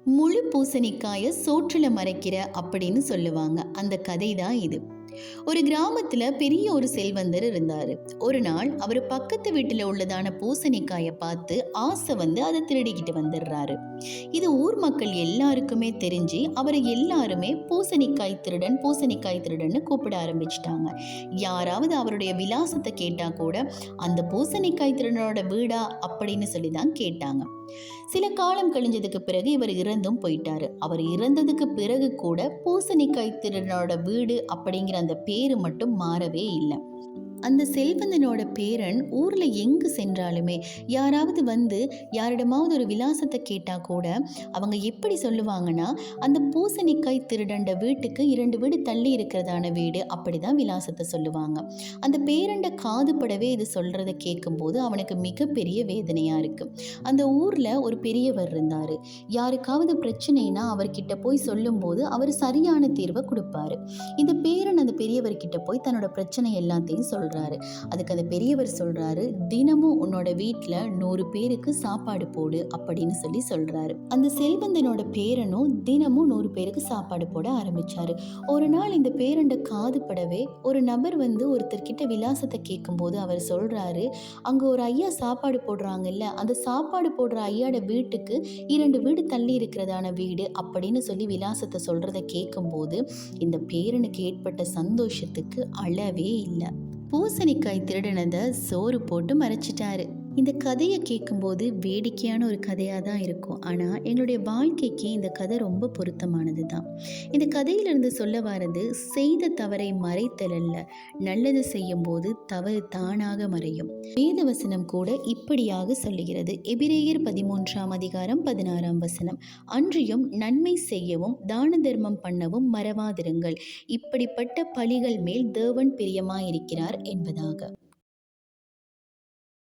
முழு பூசணிக்காயை சோற்றுல மறைக்கிற அப்படின்னு சொல்லுவாங்க. அந்த கதை தான் இது. ஒரு கிராமத்துல பெரிய ஒரு செல்வந்தர் இருந்தாரு. ஒரு நாள் அவர் பக்கத்து வீட்டுல உள்ளதான பூசணிக்காயை பார்த்து ஆசை வந்து அதை திருடிக்கிட்டு வந்துடுறாரு. இது ஊர் மக்கள் எல்லாருக்குமே தெரிஞ்சு அவரை எல்லாருமே பூசணிக்காய் திருடன் பூசணிக்காய் திருடன்னு கூப்பிட ஆரம்பிச்சிட்டாங்க. யாராவது அவருடைய விலாசத்தை கேட்டா கூட அந்த பூசணிக்காய் திருடனோட வீடா அப்படின்னு சொல்லி தான் கேட்டாங்க. சில காலம் கழிஞ்சதுக்கு பிறகு இவர் இறந்தும் போயிட்டாரு. அவர் இறந்ததுக்கு பிறகு கூட பூசணிக்காய் திருடனோட வீடு அப்படிங்கிற அந்த பேரு மட்டும் மாறவே இல்லை. அந்த செல்வந்தனோட பேரன் ஊர்ல எங்கு சென்றாலுமே யாராவது வந்து யாரிடமாவது ஒரு விலாசத்தை கேட்டா கூட அவங்க எப்படி சொல்லுவாங்கன்னா, அந்த பூசணிக்காய் திருடண்ட வீட்டுக்கு 2 வீடு தள்ளி இருக்கிறதான வீடு அப்படிதான் விலாசத்தை சொல்லுவாங்க. அந்த பேரண்ட காதுபடவே இது சொல்றதை கேட்கும்போது அவனுக்கு மிகப்பெரிய வேதனையா இருக்கு. அந்த ஊர்ல ஒரு பெரியவர் இருந்தாரு. யாருக்காவது பிரச்சனைனா அவர்கிட்ட போய் சொல்லும்போது அவர் சரியான தீர்வை கொடுப்பாரு. இந்த பேரன் அந்த பெரியவர்கிட்ட போய் தன்னோட பிரச்சனை எல்லாத்தையும் சொல்றாரு. அதுக்கு அந்த பெரியவர் சொல்றாரு, தினமும் உன்னோட வீட்டுல 100 பேருக்கு சாப்பாடு போடு அப்படின்னு சொல்லி சொல்றாரு. அந்த செல்வந்தனோட பேரனும் தினமும் 100 பேருக்கு சாப்பாடு போட ஆரம்பிச்சாரு. ஒரு நாள் இந்த பேரண்ட காதுபடவே ஒரு நபர் வந்து ஒருத்தர்கிட்ட விலாசத்தை கேட்கும்போது அவர் சொல்றாரு, அங்க ஒரு ஐயா சாப்பாடு போடுறாங்கல்ல, அந்த சாப்பாடு போடுற ஐயாட வீட்டுக்கு 2 வீடு தள்ளி இருக்கிறதான வீடு அப்படின்னு சொல்லி விலாசத்தை சொல்றதை கேட்கும்போது இந்த பேரனுக்கு ஏற்பட்ட சந்தோஷத்துக்கு அளவே இல்லை. பூசணிக்காய் திருடனதை சோறு போட்டு மறைச்சிட்டாரு. இந்த கதையை கேட்கும்போது வேடிக்கையான ஒரு கதையாக தான் இருக்கும். ஆனால் எங்களுடைய வாழ்க்கைக்கு இந்த கதை ரொம்ப பொருத்தமானது தான். இந்த கதையிலிருந்து சொல்ல வர்றது, செய்த தவறை மறைத்தல் அல்ல, நல்லது செய்யும் போது தவறு தானாக மறையும். வேதவசனம் கூட இப்படியாக சொல்லுகிறது. எபிரேயர் 13ஆம் அதிகாரம் 16ஆம் வசனம், அன்றியும் நன்மை செய்யவும் தான தர்மம் பண்ணவும் மறவாதிருங்கள், இப்படிப்பட்ட பலிகள் மேல் தேவன் பிரியமாயிருக்கிறார் என்பதாக.